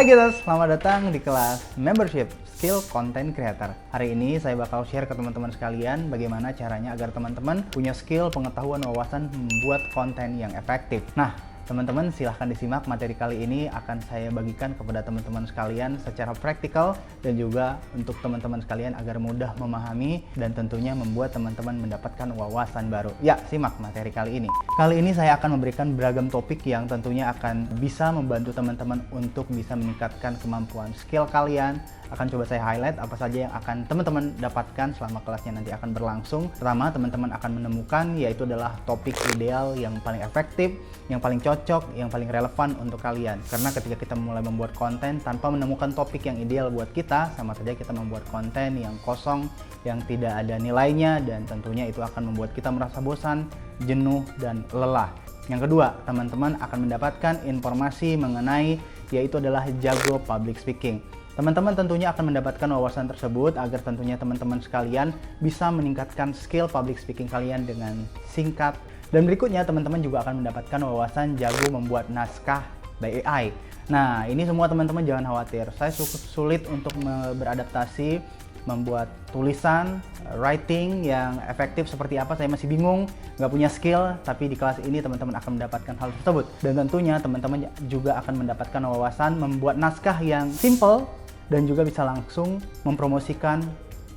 guys, selamat datang di kelas Membership Skill Content Creator. Hari ini saya bakal share ke teman-teman sekalian bagaimana caranya agar teman-teman punya skill, pengetahuan, wawasan membuat konten yang efektif. Nah, teman-teman silahkan disimak materi kali ini akan saya bagikan kepada teman-teman sekalian secara praktikal dan juga untuk teman-teman sekalian agar mudah memahami dan tentunya membuat teman-teman mendapatkan wawasan baru. Ya, simak materi kali ini. Kali ini saya akan memberikan beragam topik yang tentunya akan bisa membantu teman-teman untuk bisa meningkatkan kemampuan skill kalian. Akan coba saya highlight apa saja yang akan teman-teman dapatkan selama kelasnya nanti akan berlangsung. Pertama, teman-teman akan menemukan yaitu adalah topik ideal yang paling efektif, yang paling cocok, yang paling relevan untuk kalian. Karena ketika kita mulai membuat konten tanpa menemukan topik yang ideal buat kita, sama saja kita membuat konten yang kosong, yang tidak ada nilainya, dan tentunya itu akan membuat kita merasa bosan, jenuh, dan lelah. Yang kedua, teman-teman akan mendapatkan informasi mengenai yaitu adalah jago public speaking. Teman-teman tentunya akan mendapatkan wawasan tersebut agar tentunya teman-teman sekalian bisa meningkatkan skill public speaking kalian dengan singkat. Dan berikutnya teman-teman juga akan mendapatkan wawasan jago membuat naskah by AI. Nah, ini semua teman-teman jangan khawatir. Saya sulit untuk beradaptasi, membuat tulisan, writing yang efektif seperti apa. Saya masih bingung, nggak punya skill, tapi di kelas ini teman-teman akan mendapatkan hal tersebut. Dan tentunya teman-teman juga akan mendapatkan wawasan membuat naskah yang simple, dan juga bisa langsung mempromosikan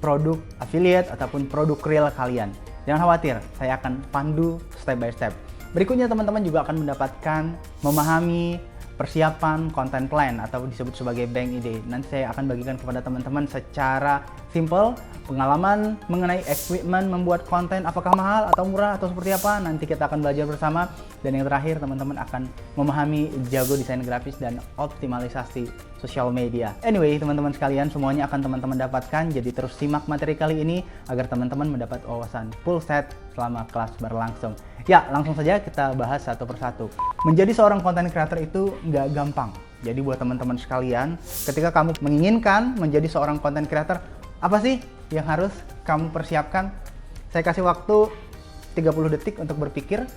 produk affiliate ataupun produk real kalian. Jangan khawatir, saya akan pandu step by step. Berikutnya teman-teman juga akan mendapatkan memahami persiapan content plan atau disebut sebagai bank ide. Nanti saya akan bagikan kepada teman-teman secara simple pengalaman mengenai equipment membuat konten, apakah mahal atau murah atau seperti apa. Nanti kita akan belajar bersama. Dan yang terakhir teman-teman akan memahami jago desain grafis dan optimalisasi sosial media. Anyway, teman-teman sekalian, semuanya akan teman-teman dapatkan. Jadi terus simak materi kali ini agar teman-teman mendapat wawasan full set selama kelas berlangsung. Ya, langsung saja kita bahas satu persatu. Menjadi seorang content creator itu nggak gampang. Jadi buat teman-teman sekalian, ketika kamu menginginkan menjadi seorang content creator, apa sih yang harus kamu persiapkan? Saya kasih waktu 30 detik untuk berpikir.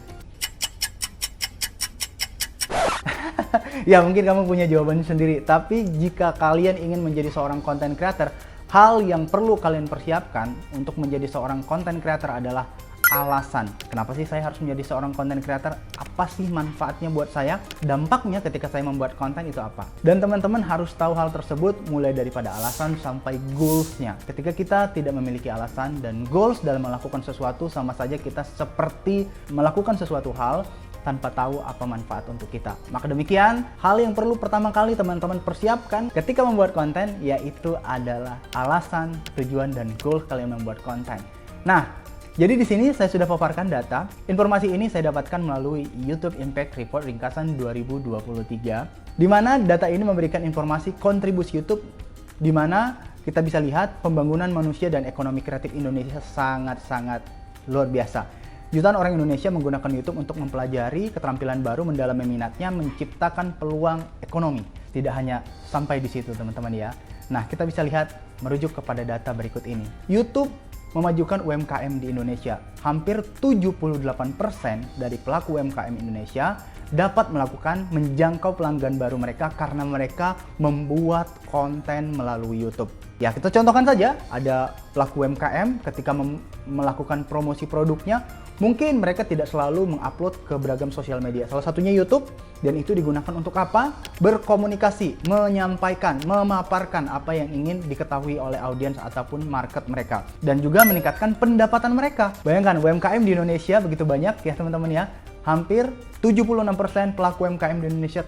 Ya, mungkin kamu punya jawabannya sendiri. Tapi jika kalian ingin menjadi seorang content creator, hal yang perlu kalian persiapkan untuk menjadi seorang content creator adalah alasan. Kenapa sih saya harus menjadi seorang content creator? Apa sih manfaatnya buat saya? Dampaknya ketika saya membuat konten itu apa? Dan teman-teman harus tahu hal tersebut mulai daripada alasan sampai goals-nya. Ketika kita tidak memiliki alasan dan goals dalam melakukan sesuatu, sama saja kita seperti melakukan sesuatu hal tanpa tahu apa manfaat untuk kita. Maka demikian, hal yang perlu pertama kali teman-teman persiapkan ketika membuat konten yaitu adalah alasan, tujuan, dan goal kalian membuat konten. Nah, jadi di sini saya sudah paparkan data. Informasi ini saya dapatkan melalui YouTube Impact Report ringkasan 2023, di mana data ini memberikan informasi kontribusi YouTube, di mana kita bisa lihat pembangunan manusia dan ekonomi kreatif Indonesia sangat-sangat luar biasa. Jutaan orang Indonesia menggunakan YouTube untuk mempelajari keterampilan baru, mendalami minatnya, menciptakan peluang ekonomi. Tidak hanya sampai di situ teman-teman ya. Nah, kita bisa lihat merujuk kepada data berikut ini. YouTube memajukan UMKM di Indonesia. Hampir 78% dari pelaku UMKM Indonesia dapat menjangkau pelanggan baru mereka karena mereka membuat konten melalui YouTube. Ya, kita contohkan saja, ada pelaku UMKM ketika melakukan promosi produknya, mungkin mereka tidak selalu mengupload ke beragam sosial media. Salah satunya YouTube, dan itu digunakan untuk apa? Berkomunikasi, menyampaikan, memaparkan apa yang ingin diketahui oleh audiens ataupun market mereka. Dan juga meningkatkan pendapatan mereka. Bayangkan, UMKM di Indonesia begitu banyak ya teman-teman ya. Hampir 76% pelaku UMKM di Indonesia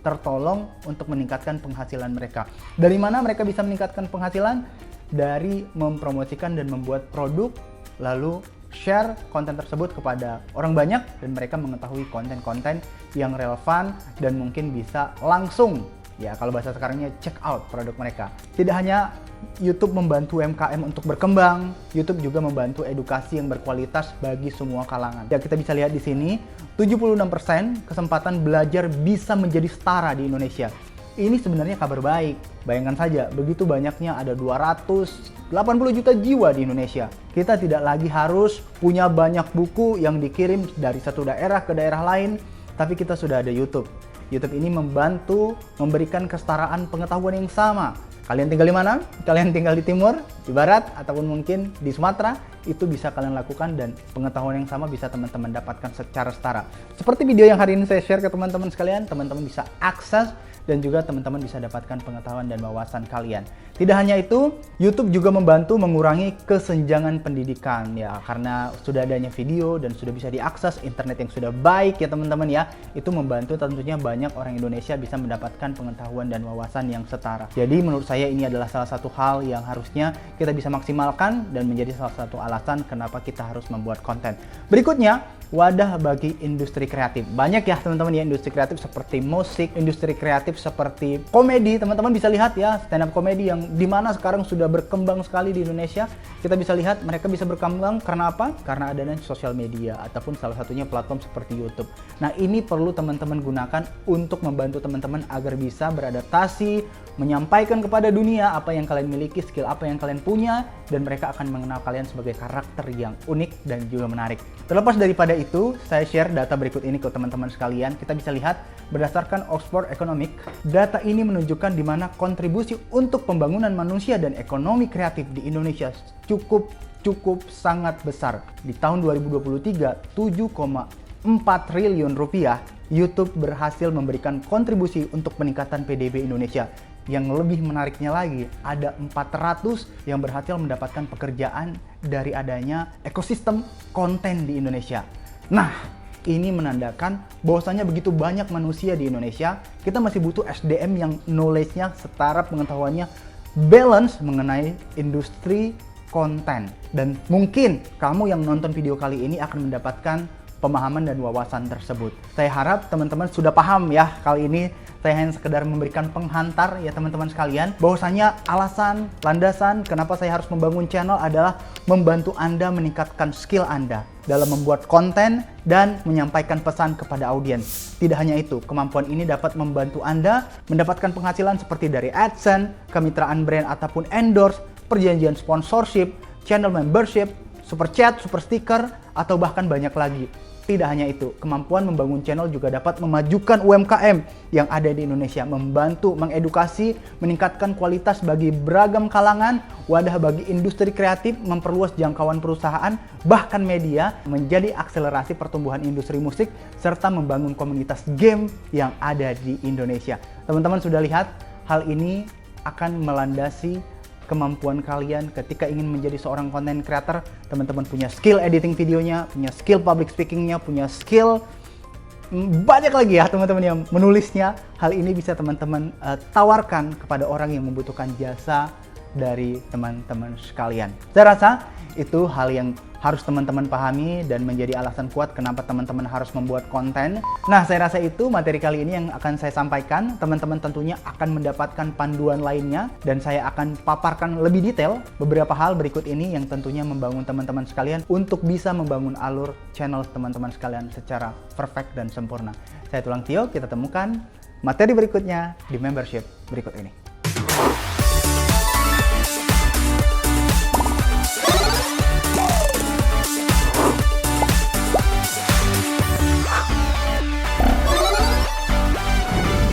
tertolong untuk meningkatkan penghasilan mereka. Dari mana mereka bisa meningkatkan penghasilan? Dari mempromosikan dan membuat produk, lalu share konten tersebut kepada orang banyak, dan mereka mengetahui konten-konten yang relevan dan mungkin bisa langsung, ya kalau bahasa sekarangnya, check out produk mereka. Tidak hanya YouTube membantu UMKM untuk berkembang, YouTube juga membantu edukasi yang berkualitas bagi semua kalangan. Ya, kita bisa lihat di sini, 76% kesempatan belajar bisa menjadi setara di Indonesia. Ini sebenarnya kabar baik. Bayangkan saja, begitu banyaknya ada 280 juta jiwa di Indonesia. Kita tidak lagi harus punya banyak buku yang dikirim dari satu daerah ke daerah lain, tapi kita sudah ada YouTube. YouTube ini membantu memberikan kesetaraan pengetahuan yang sama. Kalian tinggal di mana? Kalian tinggal di timur, di barat, ataupun mungkin di Sumatera, itu bisa kalian lakukan dan pengetahuan yang sama bisa teman-teman dapatkan secara setara. Seperti video yang hari ini saya share ke teman-teman sekalian, teman-teman bisa akses dan juga teman-teman bisa dapatkan pengetahuan dan wawasan kalian. Tidak hanya itu, YouTube juga membantu mengurangi kesenjangan pendidikan ya, karena sudah adanya video dan sudah bisa diakses, internet yang sudah baik ya teman-teman ya. Itu membantu tentunya banyak orang Indonesia bisa mendapatkan pengetahuan dan wawasan yang setara. Jadi menurut saya ini adalah salah satu hal yang harusnya kita bisa maksimalkan dan menjadi salah satu alasan kenapa kita harus membuat konten. Berikutnya, wadah bagi industri kreatif. Banyak ya teman-teman ya industri kreatif seperti musik, industri kreatif seperti komedi. Teman-teman bisa lihat ya stand up komedi yang dimana sekarang sudah berkembang sekali di Indonesia. Kita bisa lihat mereka bisa berkembang karena apa? Karena adanya sosial media ataupun salah satunya platform seperti YouTube. Nah ini perlu teman-teman gunakan untuk membantu teman-teman agar bisa beradaptasi, menyampaikan kepada dunia apa yang kalian miliki, skill apa yang kalian punya, dan mereka akan mengenal kalian sebagai karakter yang unik dan juga menarik. Terlepas daripada itu, saya share data berikut ini ke teman-teman sekalian. Kita bisa lihat berdasarkan Oxford Economic, data ini menunjukkan di mana kontribusi untuk pembangunan manusia dan ekonomi kreatif di Indonesia cukup sangat besar. Di tahun 2023, 7,4 triliun rupiah, YouTube berhasil memberikan kontribusi untuk peningkatan PDB Indonesia. Yang lebih menariknya lagi, ada 400 yang berhasil mendapatkan pekerjaan dari adanya ekosistem konten di Indonesia. Nah, ini menandakan bahwasanya begitu banyak manusia di Indonesia, kita masih butuh SDM yang knowledge-nya setara, pengetahuannya balance mengenai industri konten. Dan mungkin kamu yang nonton video kali ini akan mendapatkan pemahaman dan wawasan tersebut. Saya harap teman-teman sudah paham ya. Kali ini saya hanya sekedar memberikan penghantar ya teman-teman sekalian, bahwasanya alasan, landasan kenapa saya harus membangun channel adalah membantu Anda meningkatkan skill Anda dalam membuat konten dan menyampaikan pesan kepada audiens. Tidak hanya itu, kemampuan ini dapat membantu Anda mendapatkan penghasilan seperti dari AdSense, kemitraan brand ataupun endorse, perjanjian sponsorship, channel membership, super chat, super sticker, atau bahkan banyak lagi. Tidak hanya itu, kemampuan membangun channel juga dapat memajukan UMKM yang ada di Indonesia, membantu mengedukasi, meningkatkan kualitas bagi beragam kalangan, wadah bagi industri kreatif, memperluas jangkauan perusahaan, bahkan media, menjadi akselerasi pertumbuhan industri musik, serta membangun komunitas game yang ada di Indonesia. Teman-teman sudah lihat, hal ini akan melandasi kemampuan kalian ketika ingin menjadi seorang content creator. Teman-teman punya skill editing videonya, punya skill public speakingnya, punya skill banyak lagi ya teman-teman yang menulisnya. Hal ini bisa teman-teman tawarkan kepada orang yang membutuhkan jasa dari teman-teman sekalian. Saya rasa itu hal yang harus teman-teman pahami dan menjadi alasan kuat kenapa teman-teman harus membuat konten. Nah, saya rasa itu materi kali ini yang akan saya sampaikan. Teman-teman tentunya akan mendapatkan panduan lainnya dan saya akan paparkan lebih detail beberapa hal berikut ini yang tentunya membangun teman-teman sekalian untuk bisa membangun alur channel teman-teman sekalian secara perfect dan sempurna. Saya Tulang Tio, kita temukan materi berikutnya di membership berikut ini.